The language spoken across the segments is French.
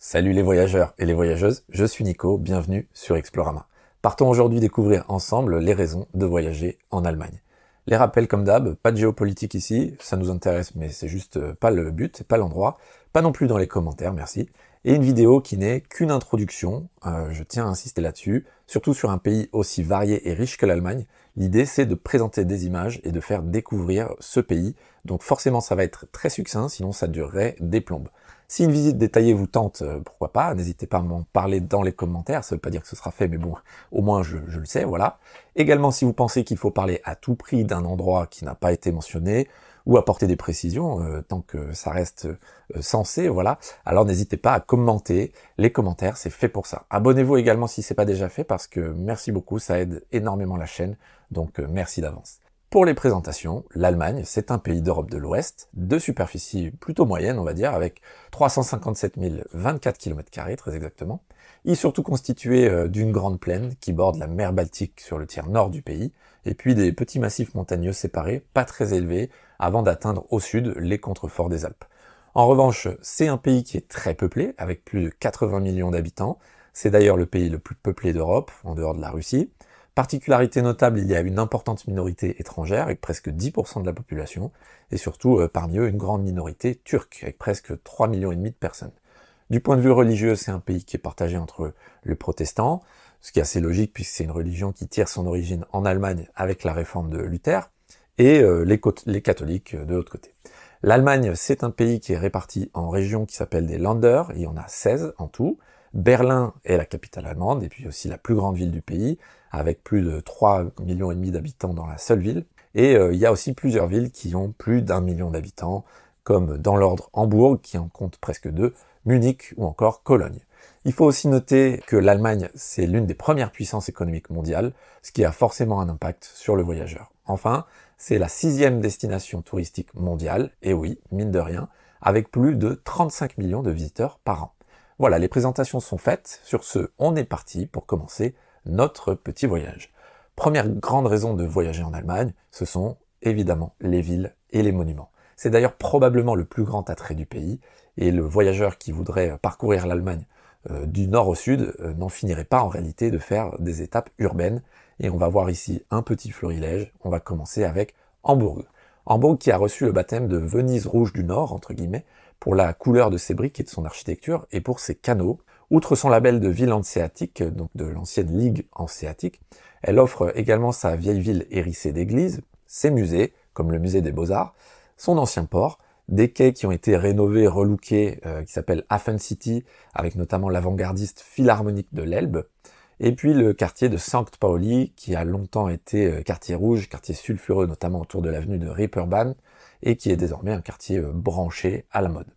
Salut les voyageurs et les voyageuses, je suis Nico, bienvenue sur Explorama. Partons aujourd'hui découvrir ensemble les raisons de voyager en Allemagne. Les rappels comme d'hab, pas de géopolitique ici, ça nous intéresse mais c'est juste pas le but, c'est pas l'endroit, pas non plus dans les commentaires, merci. Et une vidéo qui n'est qu'une introduction, je tiens à insister là-dessus, surtout sur un pays aussi varié et riche que l'Allemagne. L'idée c'est de présenter des images et de faire découvrir ce pays, donc forcément ça va être très succinct, sinon ça durerait des plombes. Si une visite détaillée vous tente, pourquoi pas, n'hésitez pas à m'en parler dans les commentaires, ça veut pas dire que ce sera fait, mais bon, au moins je le sais, voilà. Également, si vous pensez qu'il faut parler à tout prix d'un endroit qui n'a pas été mentionné, ou apporter des précisions, tant que ça reste censé, voilà, alors n'hésitez pas à commenter, les commentaires, c'est fait pour ça. Abonnez-vous également si c'est pas déjà fait, parce que merci beaucoup, ça aide énormément la chaîne, donc merci d'avance. Pour les présentations, l'Allemagne, c'est un pays d'Europe de l'Ouest, de superficie plutôt moyenne, on va dire, avec 357 024 km², très exactement. Il est surtout constitué d'une grande plaine qui borde la mer Baltique sur le tiers nord du pays, et puis des petits massifs montagneux séparés, pas très élevés, avant d'atteindre au sud les contreforts des Alpes. En revanche, c'est un pays qui est très peuplé, avec plus de 80 millions d'habitants. C'est d'ailleurs le pays le plus peuplé d'Europe, en dehors de la Russie. Particularité notable, il y a une importante minorité étrangère, avec presque 10% de la population, et surtout parmi eux une grande minorité turque, avec presque 3,5 millions de personnes. Du point de vue religieux, c'est un pays qui est partagé entre le protestant, ce qui est assez logique puisque c'est une religion qui tire son origine en Allemagne avec la réforme de Luther, et les catholiques de l'autre côté. L'Allemagne, c'est un pays qui est réparti en régions qui s'appellent des Länder, il y en a 16 en tout. Berlin est la capitale allemande, et puis aussi la plus grande ville du pays, avec plus de 3,5 millions d'habitants dans la seule ville. Et il y a aussi plusieurs villes qui ont plus d'1 million d'habitants, comme dans l'ordre Hambourg, qui en compte presque 2, Munich ou encore Cologne. Il faut aussi noter que l'Allemagne, c'est l'une des premières puissances économiques mondiales, ce qui a forcément un impact sur le voyageur. Enfin, c'est la 6e destination touristique mondiale, et oui, mine de rien, avec plus de 35 millions de visiteurs par an. Voilà, les présentations sont faites. Sur ce, on est parti pour commencer notre petit voyage. Première grande raison de voyager en Allemagne, ce sont évidemment les villes et les monuments. C'est d'ailleurs probablement le plus grand attrait du pays, et le voyageur qui voudrait parcourir l'Allemagne du nord au sud n'en finirait pas en réalité de faire des étapes urbaines, et on va voir ici un petit florilège. On va commencer avec Hambourg. Hambourg qui a reçu le baptême de Venise rouge du Nord, entre guillemets, pour la couleur de ses briques et de son architecture, et pour ses canaux. Outre son label de ville hanséatique, donc de l'ancienne Ligue hanséatique, elle offre également sa vieille ville hérissée d'églises, ses musées, comme le musée des Beaux-Arts, son ancien port, des quais qui ont été rénovés, relookés, qui s'appellent Hafen City, avec notamment l'avant-gardiste philharmonique de l'Elbe, et puis le quartier de Sankt Pauli, qui a longtemps été quartier rouge, quartier sulfureux, notamment autour de l'avenue de Reeperbahn, et qui est désormais un quartier branché à la mode.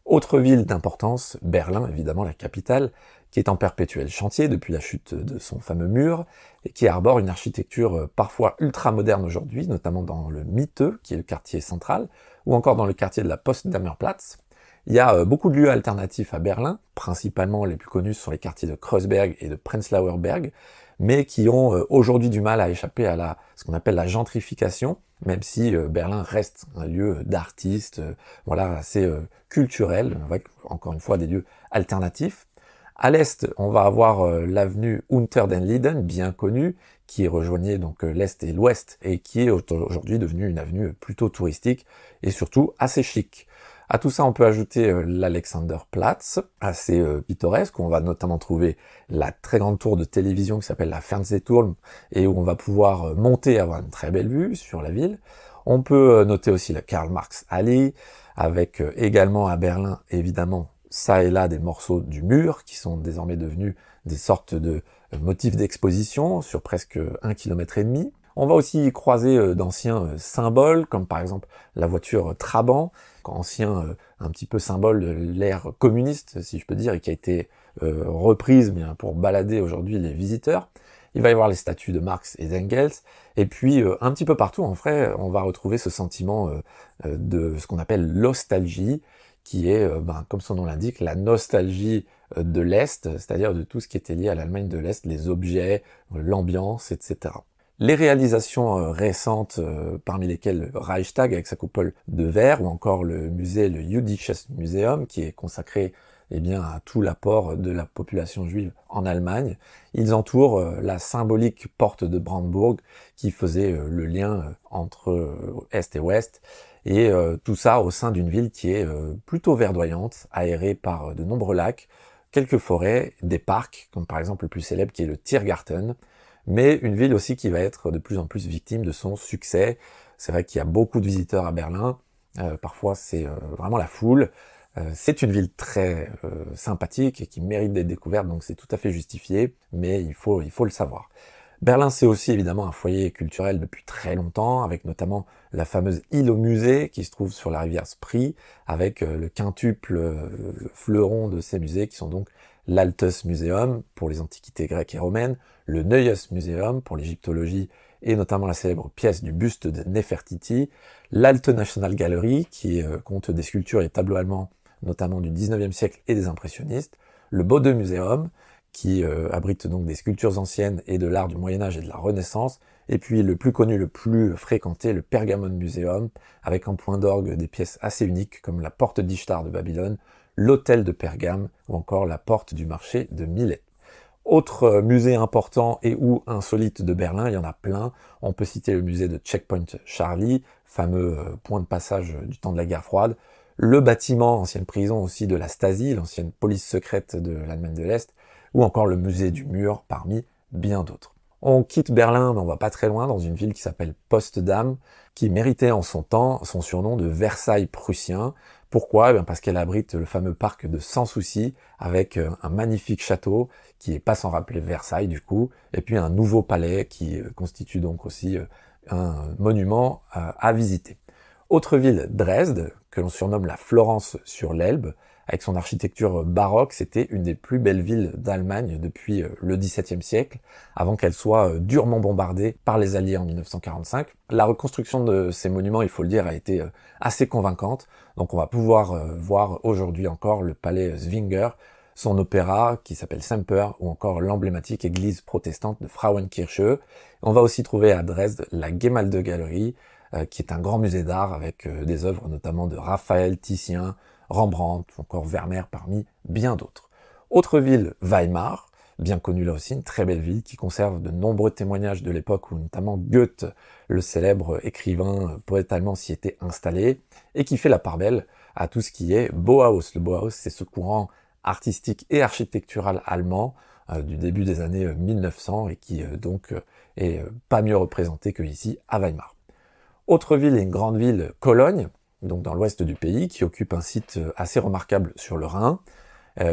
Autre ville d'importance, Berlin, évidemment la capitale, qui est en perpétuel chantier depuis la chute de son fameux mur, et qui arbore une architecture parfois ultra-moderne aujourd'hui, notamment dans le Mitte, qui est le quartier central, ou encore dans le quartier de la Potsdamer Platz. Il y a beaucoup de lieux alternatifs à Berlin, principalement les plus connus sont les quartiers de Kreuzberg et de Prenzlauer Berg, mais qui ont aujourd'hui du mal à échapper à ce qu'on appelle la gentrification, même si Berlin reste un lieu d'artistes, voilà, assez culturel, avec encore une fois des lieux alternatifs. À l'est, on va avoir l'avenue Unter den Linden, bien connue, qui rejoignait donc l'est et l'ouest, et qui est aujourd'hui devenue une avenue plutôt touristique, et surtout assez chic. À tout ça, on peut ajouter l'Alexanderplatz, assez pittoresque, où on va notamment trouver la très grande tour de télévision qui s'appelle la Fernsehturm, et où on va pouvoir monter, avoir une très belle vue sur la ville. On peut noter aussi la Karl-Marx-Allee, avec également à Berlin, évidemment, ça et là des morceaux du mur, qui sont désormais devenus des sortes de motifs d'exposition sur presque 1,5 km. On va aussi croiser d'anciens symboles, comme par exemple la voiture Trabant, ancien un petit peu symbole de l'ère communiste, si je peux dire, et qui a été reprise bien, pour balader aujourd'hui les visiteurs. Il va y avoir les statues de Marx et d'Engels, et puis un petit peu partout en vrai, on va retrouver ce sentiment de ce qu'on appelle l'ostalgie, qui est, comme son nom l'indique, la nostalgie de l'Est, c'est-à-dire de tout ce qui était lié à l'Allemagne de l'Est, les objets, l'ambiance, etc. Les réalisations récentes, parmi lesquelles le Reichstag avec sa coupole de verre, ou encore le musée, le Jüdisches Museum, qui est consacré eh bien, à tout l'apport de la population juive en Allemagne. Ils entourent la symbolique porte de Brandebourg qui faisait le lien entre Est et Ouest, et tout ça au sein d'une ville qui est plutôt verdoyante, aérée par de nombreux lacs, quelques forêts, des parcs, comme par exemple le plus célèbre qui est le Tiergarten, mais une ville aussi qui va être de plus en plus victime de son succès. C'est vrai qu'il y a beaucoup de visiteurs à Berlin, parfois c'est vraiment la foule. C'est une ville très sympathique et qui mérite d'être découverte, donc c'est tout à fait justifié, mais il faut le savoir. Berlin, c'est aussi évidemment un foyer culturel depuis très longtemps, avec notamment la fameuse île au musée qui se trouve sur la rivière Spree, avec le quintuple fleuron de ces musées qui sont donc l'Altes Museum pour les antiquités grecques et romaines, le Neues Museum pour l'égyptologie et notamment la célèbre pièce du buste de Nefertiti, l'Alte National Gallery qui compte des sculptures et tableaux allemands notamment du 19e siècle et des impressionnistes, le Bode Museum qui abrite donc des sculptures anciennes et de l'art du Moyen-Âge et de la Renaissance, et puis le plus connu, le plus fréquenté, le Pergamon Museum, avec en point d'orgue des pièces assez uniques comme la porte d'Ishtar de Babylone, l'hôtel de Pergame ou encore la porte du marché de Milet. Autre musée important et ou insolite de Berlin, il y en a plein. On peut citer le musée de Checkpoint Charlie, fameux point de passage du temps de la guerre froide, le bâtiment, ancienne prison aussi de la Stasi, l'ancienne police secrète de l'Allemagne de l'Est, ou encore le musée du mur, parmi bien d'autres. On quitte Berlin, mais on va pas très loin, dans une ville qui s'appelle Potsdam, qui méritait en son temps son surnom de Versailles prussien. Pourquoi ? Eh bien parce qu'elle abrite le fameux parc de Sans Souci, avec un magnifique château, qui est pas sans rappeler Versailles du coup, et puis un nouveau palais qui constitue donc aussi un monument à visiter. Autre ville, Dresde, que l'on surnomme la Florence sur l'Elbe, avec son architecture baroque, c'était une des plus belles villes d'Allemagne depuis le XVIIe siècle, avant qu'elle soit durement bombardée par les Alliés en 1945. La reconstruction de ces monuments, il faut le dire, a été assez convaincante, donc on va pouvoir voir aujourd'hui encore le palais Zwinger, son opéra qui s'appelle Semper, ou encore l'emblématique église protestante de Frauenkirche. On va aussi trouver à Dresde la Gemäldegalerie, qui est un grand musée d'art avec des œuvres notamment de Raphaël, Titien, Rembrandt ou encore Vermeer parmi bien d'autres. Autre ville, Weimar, bien connue là aussi, une très belle ville qui conserve de nombreux témoignages de l'époque où notamment Goethe, le célèbre écrivain, poète allemand, s'y était installé et qui fait la part belle à tout ce qui est Bauhaus. Le Bauhaus, c'est ce courant artistique et architectural allemand du début des années 1900 et qui donc est pas mieux représenté que ici à Weimar. Autre ville et une grande ville, Cologne, donc dans l'ouest du pays, qui occupe un site assez remarquable sur le Rhin.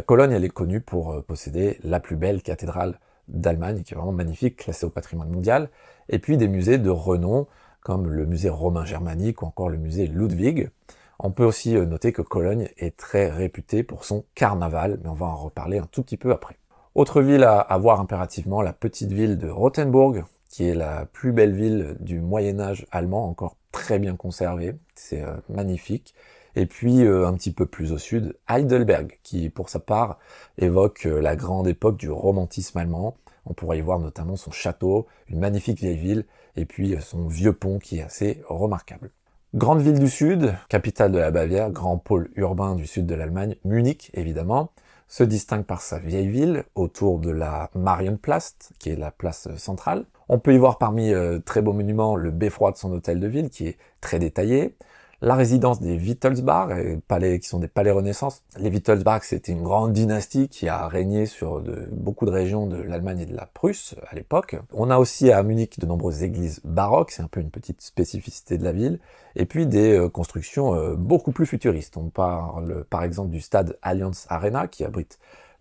Cologne, elle est connue pour posséder la plus belle cathédrale d'Allemagne, qui est vraiment magnifique, classée au patrimoine mondial, et puis des musées de renom, comme le musée romain germanique ou encore le musée Ludwig. On peut aussi noter que Cologne est très réputée pour son carnaval, mais on va en reparler un tout petit peu après. Autre ville à voir impérativement, la petite ville de Rothenburg, qui est la plus belle ville du Moyen-Âge allemand, encore très bien conservée, c'est magnifique. Et puis un petit peu plus au sud, Heidelberg, qui pour sa part évoque la grande époque du romantisme allemand. On pourrait y voir notamment son château, une magnifique vieille ville, et puis son vieux pont qui est assez remarquable. Grande ville du sud, capitale de la Bavière, grand pôle urbain du sud de l'Allemagne, Munich évidemment, se distingue par sa vieille ville autour de la Marienplatz, qui est la place centrale. On peut y voir parmi très beaux monuments le beffroi de son hôtel de ville, qui est très détaillé, la résidence des Wittelsbach, qui sont des palais Renaissance. Les Wittelsbach, c'était une grande dynastie qui a régné sur beaucoup de régions de l'Allemagne et de la Prusse à l'époque. On a aussi à Munich de nombreuses églises baroques, c'est un peu une petite spécificité de la ville, et puis des constructions beaucoup plus futuristes. On parle par exemple du stade Allianz Arena, qui abrite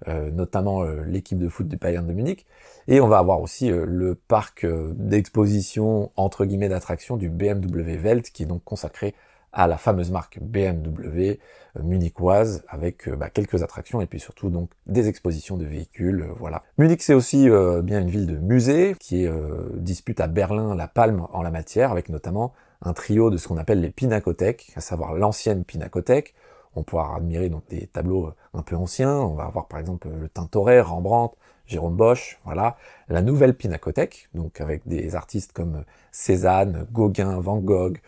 notamment l'équipe de foot du Bayern de Munich, et on va avoir aussi le parc d'exposition, entre guillemets d'attraction, du BMW Welt, qui est donc consacré à la fameuse marque BMW munichoise, avec quelques attractions et puis surtout donc des expositions de véhicules, voilà. Munich, c'est aussi bien une ville de musées qui dispute à Berlin la palme en la matière, avec notamment un trio de ce qu'on appelle les Pinakothek, à savoir l'ancienne Pinakothek. On pourra admirer donc des tableaux un peu anciens, on va avoir par exemple le Tintoret, Rembrandt, Jérôme Bosch, voilà. La nouvelle Pinakothek, donc avec des artistes comme Cézanne, Gauguin, Van Gogh,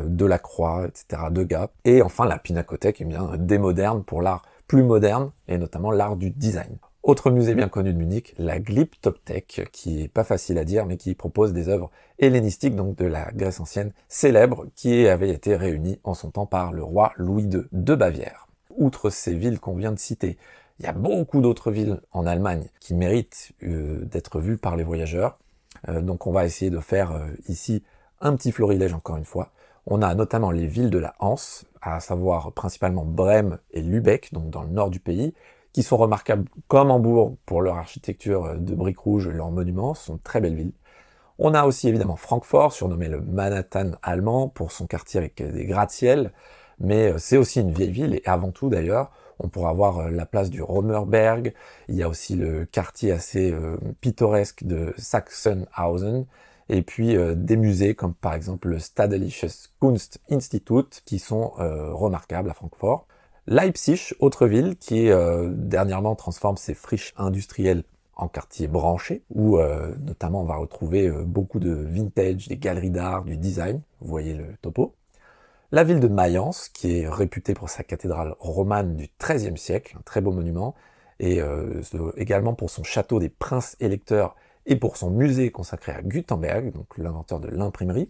Delacroix, etc., Degas. Et enfin la Pinakothek, eh bien, des modernes pour l'art plus moderne, et notamment l'art du design. Autre musée bien connu de Munich, la Glyptoptek, qui est pas facile à dire, mais qui propose des œuvres hellénistiques, donc de la Grèce ancienne, célèbres, qui avaient été réunies en son temps par le roi Louis II de Bavière. Outre ces villes qu'on vient de citer, il y a beaucoup d'autres villes en Allemagne qui méritent d'être vues par les voyageurs. Donc on va essayer de faire ici un petit florilège encore une fois. On a notamment les villes de la Hanse, à savoir principalement Brême et Lübeck, donc dans le nord du pays, qui sont remarquables comme Hambourg pour leur architecture de briques rouges et leurs monuments, ce sont de très belles villes. On a aussi évidemment Francfort, surnommé le Manhattan allemand, pour son quartier avec des gratte-ciel, mais c'est aussi une vieille ville, et avant tout d'ailleurs, on pourra voir la place du Römerberg, il y a aussi le quartier assez pittoresque de Sachsenhausen, et puis des musées comme par exemple le Stadtliches Kunstinstitut qui sont remarquables à Francfort. Leipzig, autre ville qui dernièrement transforme ses friches industrielles en quartier branché, où notamment on va retrouver beaucoup de vintage, des galeries d'art, du design, vous voyez le topo. La ville de Mayence, qui est réputée pour sa cathédrale romane du XIIIe siècle, un très beau monument, et également pour son château des princes électeurs et pour son musée consacré à Gutenberg, donc l'inventeur de l'imprimerie.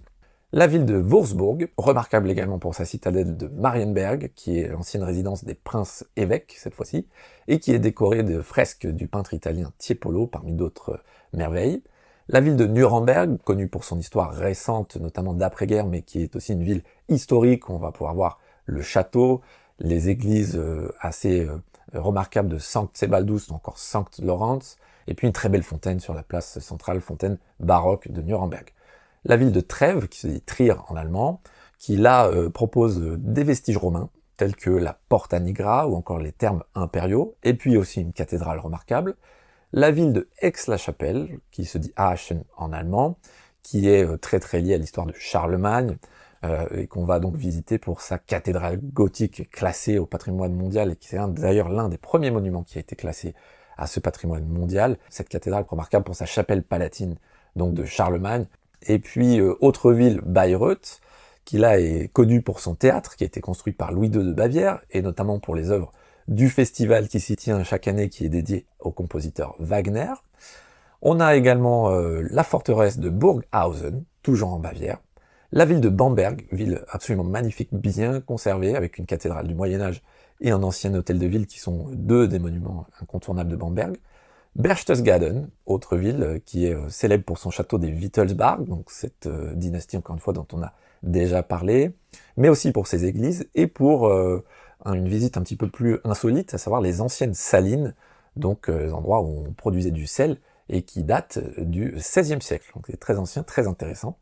La ville de Würzburg, remarquable également pour sa citadelle de Marienberg, qui est l'ancienne résidence des princes évêques cette fois-ci, et qui est décorée de fresques du peintre italien Tiepolo, parmi d'autres merveilles. La ville de Nuremberg, connue pour son histoire récente, notamment d'après-guerre, mais qui est aussi une ville historique, où on va pouvoir voir le château, les églises assez remarquables de Sankt Sebaldus, ou encore Sankt Lorenz, et puis une très belle fontaine sur la place centrale, fontaine baroque de Nuremberg. La ville de Trèves, qui se dit Trier en allemand, qui là propose des vestiges romains, tels que la Porta Nigra ou encore les thermes impériaux, et puis aussi une cathédrale remarquable. La ville de Aix-la-Chapelle, qui se dit Aachen en allemand, qui est très très liée à l'histoire de Charlemagne, et qu'on va donc visiter pour sa cathédrale gothique classée au patrimoine mondial, et qui est d'ailleurs l'un des premiers monuments qui a été classé à ce patrimoine mondial. Cette cathédrale remarquable pour sa chapelle palatine, donc de Charlemagne. Et puis, autre ville, Bayreuth, qui là est connue pour son théâtre, qui a été construit par Louis II de Bavière, et notamment pour les œuvres du festival qui s'y tient chaque année, qui est dédié au compositeur Wagner. On a également la forteresse de Burghausen, toujours en Bavière. La ville de Bamberg, ville absolument magnifique, bien conservée, avec une cathédrale du Moyen-Âge et un ancien hôtel de ville qui sont deux des monuments incontournables de Bamberg. Berchtesgaden, autre ville qui est célèbre pour son château des Wittelsbach, donc cette dynastie encore une fois dont on a déjà parlé, mais aussi pour ses églises et pour une visite un petit peu plus insolite, à savoir les anciennes salines, donc les endroits où on produisait du sel et qui datent du XVIe siècle, donc c'est très ancien, très intéressant.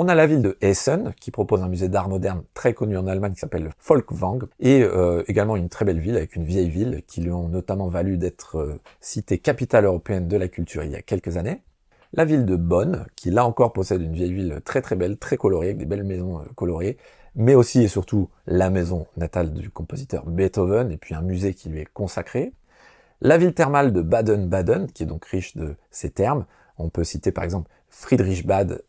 On a la ville de Essen, qui propose un musée d'art moderne très connu en Allemagne qui s'appelle le Folkwang, et également une très belle ville avec une vieille ville qui lui ont notamment valu d'être citée capitale européenne de la culture il y a quelques années. La ville de Bonn, qui là encore possède une vieille ville très très belle, très colorée, avec des belles maisons colorées, mais aussi et surtout la maison natale du compositeur Beethoven, et puis un musée qui lui est consacré. La ville thermale de Baden-Baden, qui est donc riche de ses thermes. On peut citer par exemple Friedrichsbad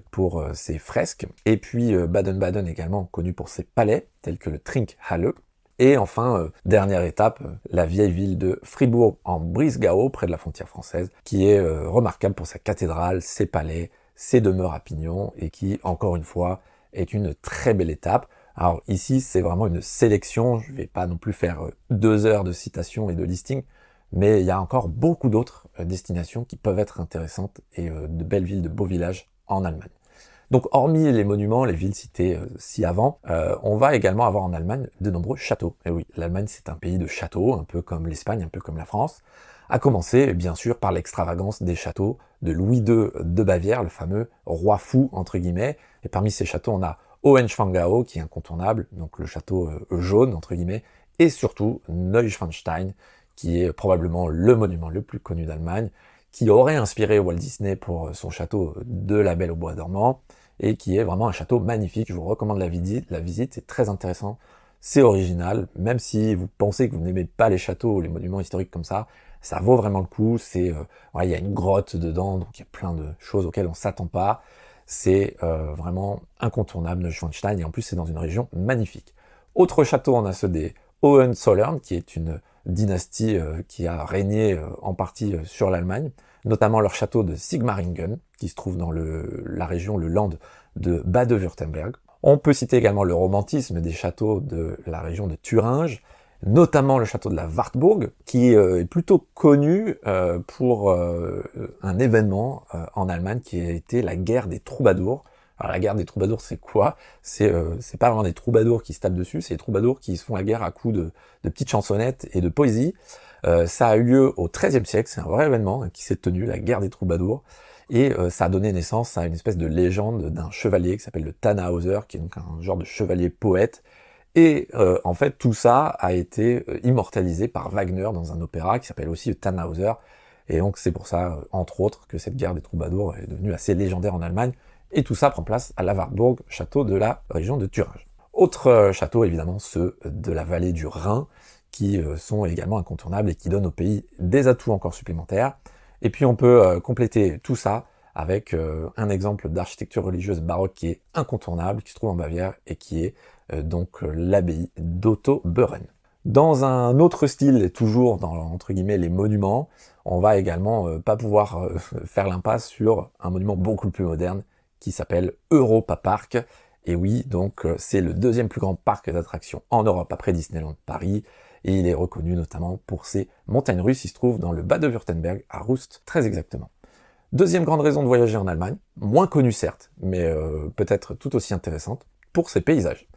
pour ses fresques, et puis Baden-Baden également connu pour ses palais, tels que le Trinkhalle. Et enfin, dernière étape, la vieille ville de Fribourg en Brisgau, près de la frontière française, qui est remarquable pour sa cathédrale, ses palais, ses demeures à pignons, et qui, encore une fois, est une très belle étape. Alors ici, c'est vraiment une sélection, je vais pas non plus faire 2 heures de citations et de listing, mais il y a encore beaucoup d'autres destinations qui peuvent être intéressantes et de belles villes, de beaux villages en Allemagne. Donc hormis les monuments, les villes citées ci avant, on va également avoir en Allemagne de nombreux châteaux. Et oui, l'Allemagne c'est un pays de châteaux, un peu comme l'Espagne, un peu comme la France, à commencer bien sûr par l'extravagance des châteaux de Louis II de Bavière, le fameux roi fou entre guillemets. Et parmi ces châteaux, on a Hohenschwangau qui est incontournable, donc le château jaune entre guillemets, et surtout Neuschwanstein, qui est probablement le monument le plus connu d'Allemagne, qui aurait inspiré Walt Disney pour son château de La Belle au Bois dormant, et qui est vraiment un château magnifique. Je vous recommande la visite, c'est très intéressant, c'est original, même si vous pensez que vous n'aimez pas les châteaux ou les monuments historiques comme ça vaut vraiment le coup. C'est, il y a une grotte dedans, donc il y a plein de choses auxquelles on s'attend pas. C'est vraiment incontournable Neuschwanstein, et en plus c'est dans une région magnifique. Autre château, on a ceux des Hohenzollern, qui est une dynastie qui a régné en partie sur l'Allemagne, notamment leur château de Sigmaringen, qui se trouve dans la région, le Land de Bade-Württemberg. On peut citer également le romantisme des châteaux de la région de Thuringe, notamment le château de la Wartburg, qui est plutôt connu pour un événement en Allemagne qui a été la guerre des troubadours. Alors la guerre des troubadours, c'est quoi? C'est pas vraiment des troubadours qui se tapent dessus, c'est des troubadours qui se font la guerre à coups de petites chansonnettes et de poésie. Ça a eu lieu au XIIIe siècle, c'est un vrai événement qui s'est tenu, la guerre des troubadours, et ça a donné naissance à une espèce de légende d'un chevalier qui s'appelle le Tannhäuser, qui est donc un genre de chevalier poète. Et en fait, tout ça a été immortalisé par Wagner dans un opéra qui s'appelle aussi le Tannhäuser. Et donc c'est pour ça, entre autres, que cette guerre des troubadours est devenue assez légendaire en Allemagne. Et tout ça prend place à la Wartburg, château de la région de Thuringe. Autres châteaux, évidemment, ceux de la vallée du Rhin, qui sont également incontournables et qui donnent au pays des atouts encore supplémentaires. Et puis on peut compléter tout ça avec un exemple d'architecture religieuse baroque qui est incontournable, qui se trouve en Bavière et qui est donc l'abbaye d'Otto-Beuren. Dans un autre style, et toujours dans entre guillemets les monuments, on va également pas pouvoir faire l'impasse sur un monument beaucoup plus moderne qui s'appelle Europa Park. Et oui, donc c'est le deuxième plus grand parc d'attractions en Europe après Disneyland Paris, et il est reconnu notamment pour ses montagnes russes. Il se trouve dans le Bade-Württemberg, à Rust, très exactement. Deuxième grande raison de voyager en Allemagne, moins connue certes, mais peut-être tout aussi intéressante, pour ses paysages.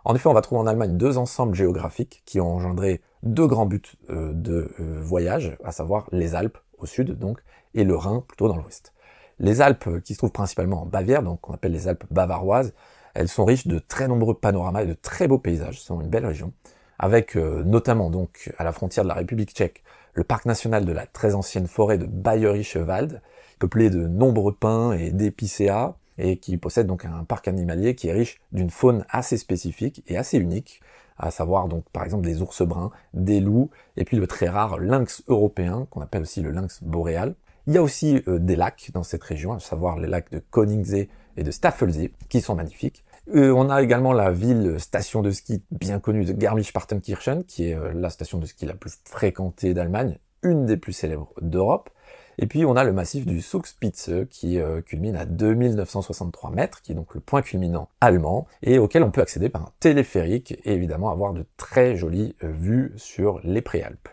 En effet, on va trouver en Allemagne deux ensembles géographiques qui ont engendré deux grands buts de voyage, à savoir les Alpes au sud donc, et le Rhin plutôt dans l'ouest. Les Alpes, qui se trouvent principalement en Bavière, donc qu'on appelle les Alpes bavaroises, elles sont riches de très nombreux panoramas et de très beaux paysages. C'est une belle région, avec notamment donc à la frontière de la République tchèque, le parc national de la très ancienne forêt de Bayerische Wald, peuplé de nombreux pins et d'épicéas, et qui possède donc un parc animalier qui est riche d'une faune assez spécifique et assez unique, à savoir donc par exemple des ours bruns, des loups, et puis le très rare lynx européen, qu'on appelle aussi le lynx boréal. Il y a aussi des lacs dans cette région, à savoir les lacs de Königssee et de Staffelsee, qui sont magnifiques. On a également la ville station de ski bien connue de Garmisch-Partenkirchen, qui est la station de ski la plus fréquentée d'Allemagne, une des plus célèbres d'Europe. Et puis on a le massif du Zugspitze qui culmine à 2963 mètres, qui est donc le point culminant allemand, et auquel on peut accéder par un téléphérique, et évidemment avoir de très jolies vues sur les Préalpes.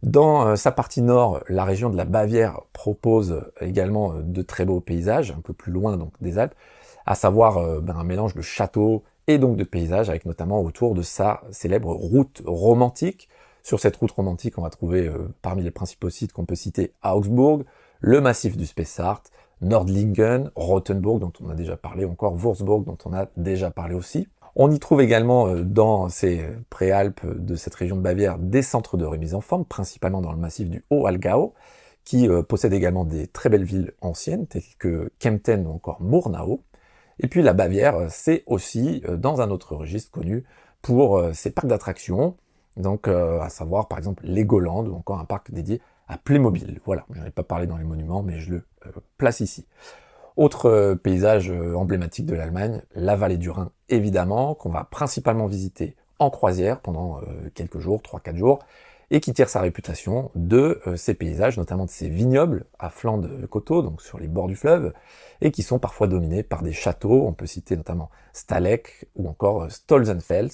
Dans sa partie nord, la région de la Bavière propose également de très beaux paysages, un peu plus loin donc des Alpes, à savoir un mélange de châteaux et donc de paysages, avec notamment autour de sa célèbre route romantique. Sur cette route romantique, on va trouver parmi les principaux sites qu'on peut citer Augsbourg, le massif du Spessart, Nordlingen, Rothenburg dont on a déjà parlé, encore Würzburg dont on a déjà parlé aussi. On y trouve également dans ces préalpes de cette région de Bavière des centres de remise en forme, principalement dans le massif du Haut-Allgäu, qui possède également des très belles villes anciennes telles que Kempten ou encore Murnau. Et puis la Bavière, c'est aussi dans un autre registre connu pour ses parcs d'attractions, donc à savoir par exemple Legoland ou encore un parc dédié à Playmobil. Voilà, je n'en ai pas parlé dans les monuments, mais je le place ici. Autre paysage emblématique de l'Allemagne, la vallée du Rhin, évidemment, qu'on va principalement visiter en croisière pendant quelques jours, 3-4 jours, et qui tire sa réputation de ces paysages, notamment de ces vignobles à flanc de coteaux, donc sur les bords du fleuve, et qui sont parfois dominés par des châteaux. On peut citer notamment Staleck ou encore Stolzenfels,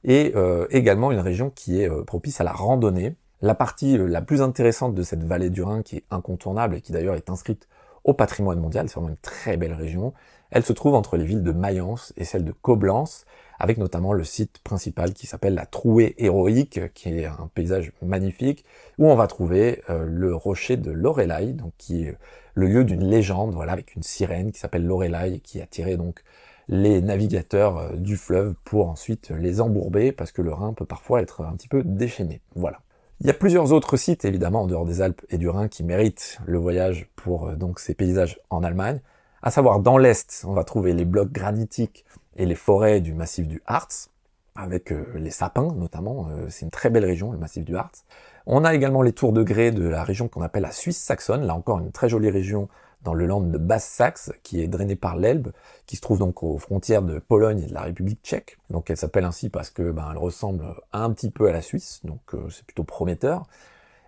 et également une région qui est propice à la randonnée. La partie la plus intéressante de cette vallée du Rhin, qui est incontournable et qui d'ailleurs est inscrite au patrimoine mondial, c'est vraiment une très belle région. Elle se trouve entre les villes de Mayence et celle de Koblenz, avec notamment le site principal qui s'appelle la Trouée héroïque, qui est un paysage magnifique, où on va trouver le rocher de Loreley, donc qui est le lieu d'une légende, voilà, avec une sirène qui s'appelle Loreley, qui attirait donc les navigateurs du fleuve pour ensuite les embourber, parce que le Rhin peut parfois être un petit peu déchaîné. Voilà. Il y a plusieurs autres sites, évidemment, en dehors des Alpes et du Rhin, qui méritent le voyage pour donc ces paysages en Allemagne. À savoir, dans l'Est, on va trouver les blocs granitiques et les forêts du massif du Harz, avec les sapins notamment. C'est une très belle région, le massif du Harz. On a également les tours de grès de la région qu'on appelle la Suisse saxonne, là encore une très jolie région dans le land de Basse-Saxe, qui est drainé par l'Elbe, qui se trouve donc aux frontières de Pologne et de la République tchèque. Donc elle s'appelle ainsi parce que elle ressemble un petit peu à la Suisse, donc c'est plutôt prometteur.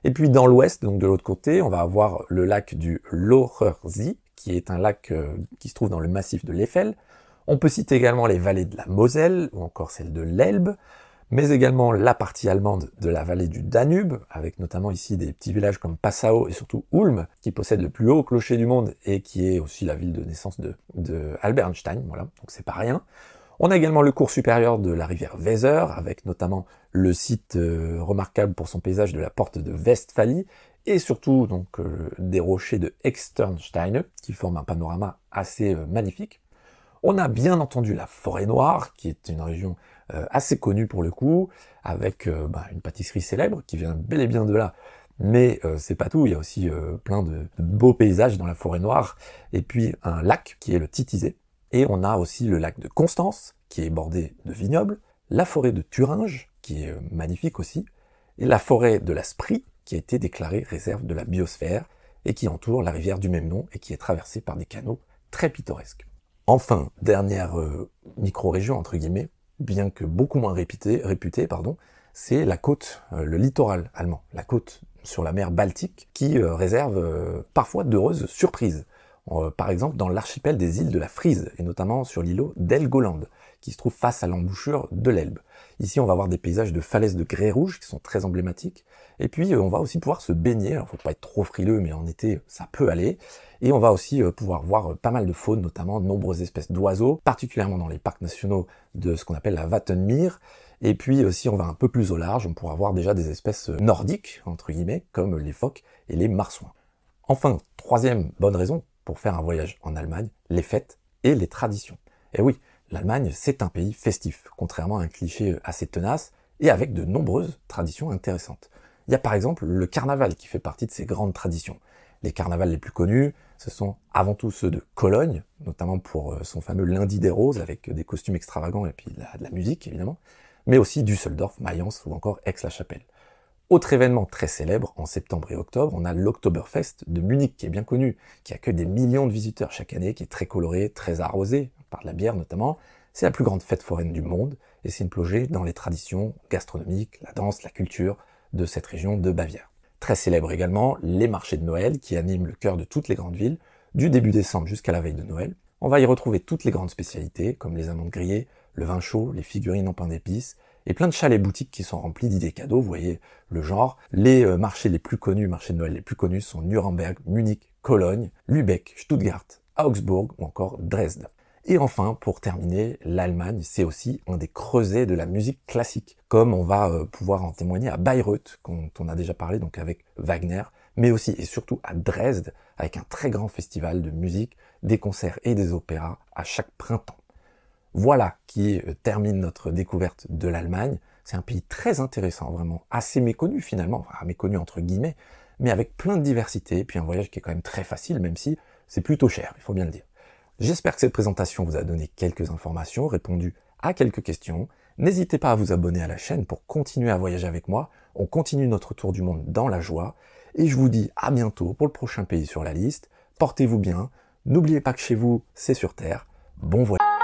Et puis dans l'ouest, donc de l'autre côté, on va avoir le lac du Lochersee, qui est un lac qui se trouve dans le massif de l'Eifel. On peut citer également les vallées de la Moselle, ou encore celle de l'Elbe, mais également la partie allemande de la vallée du Danube, avec notamment ici des petits villages comme Passau et surtout Ulm, qui possède le plus haut clocher du monde et qui est aussi la ville de naissance de Albert Einstein, voilà, donc c'est pas rien. On a également le cours supérieur de la rivière Weser, avec notamment le site remarquable pour son paysage de la porte de Westphalie, et surtout donc des rochers de Externsteine, qui forment un panorama assez magnifique. On a bien entendu la Forêt Noire, qui est une région assez connue pour le coup, avec une pâtisserie célèbre qui vient bel et bien de là. Mais c'est pas tout, il y a aussi plein de beaux paysages dans la Forêt Noire, et puis un lac qui est le Titisee. Et on a aussi le lac de Constance, qui est bordé de vignobles, la forêt de Thuringe, qui est magnifique aussi, et la forêt de la Sprie, qui a été déclarée réserve de la biosphère, et qui entoure la rivière du même nom, et qui est traversée par des canaux très pittoresques. Enfin, dernière micro-région, entre guillemets, bien que beaucoup moins réputée, c'est la côte, le littoral allemand, la côte sur la mer Baltique, qui réserve parfois d'heureuses surprises. Par exemple dans l'archipel des îles de la Frise, et notamment sur l'îlot d'Helgoland, qui se trouve face à l'embouchure de l'Elbe. Ici on va avoir des paysages de falaises de grès rouge qui sont très emblématiques, et puis on va aussi pouvoir se baigner, alors faut pas être trop frileux, mais en été ça peut aller, et on va aussi pouvoir voir pas mal de faune, notamment de nombreuses espèces d'oiseaux, particulièrement dans les parcs nationaux de ce qu'on appelle la Wattenmeer, et puis si on va un peu plus au large, on pourra voir déjà des espèces nordiques, entre guillemets, comme les phoques et les marsouins. Enfin, troisième bonne raison pour faire un voyage en Allemagne, les fêtes et les traditions. Et oui, l'Allemagne, c'est un pays festif, contrairement à un cliché assez tenace, et avec de nombreuses traditions intéressantes. Il y a par exemple le carnaval qui fait partie de ces grandes traditions. Les carnavals les plus connus, ce sont avant tout ceux de Cologne, notamment pour son fameux lundi des roses, avec des costumes extravagants et puis de la musique évidemment, mais aussi Düsseldorf, Mayence ou encore Aix-la-Chapelle. Autre événement très célèbre, en septembre et octobre, on a l'Oktoberfest de Munich, qui est bien connu, qui accueille des millions de visiteurs chaque année, qui est très coloré, très arrosé, par de la bière notamment. C'est la plus grande fête foraine du monde, et c'est une plongée dans les traditions gastronomiques, la danse, la culture de cette région de Bavière. Très célèbre également, les marchés de Noël, qui animent le cœur de toutes les grandes villes, du début décembre jusqu'à la veille de Noël. On va y retrouver toutes les grandes spécialités, comme les amandes grillées, le vin chaud, les figurines en pain d'épices, et plein de chalets boutiques qui sont remplis d'idées cadeaux, vous voyez le genre. Les marchés les plus connus, marchés de Noël les plus connus sont Nuremberg, Munich, Cologne, Lübeck, Stuttgart, Augsbourg ou encore Dresde. Et enfin, pour terminer, l'Allemagne, c'est aussi un des creusets de la musique classique, comme on va pouvoir en témoigner à Bayreuth, dont on a déjà parlé donc avec Wagner, mais aussi et surtout à Dresde, avec un très grand festival de musique, des concerts et des opéras à chaque printemps. Voilà qui termine notre découverte de l'Allemagne. C'est un pays très intéressant, vraiment assez méconnu finalement, enfin méconnu entre guillemets, mais avec plein de diversité, et puis un voyage qui est quand même très facile, même si c'est plutôt cher, il faut bien le dire. J'espère que cette présentation vous a donné quelques informations, répondu à quelques questions. N'hésitez pas à vous abonner à la chaîne pour continuer à voyager avec moi. On continue notre tour du monde dans la joie, et je vous dis à bientôt pour le prochain pays sur la liste. Portez-vous bien, n'oubliez pas que chez vous, c'est sur Terre. Bon voyage.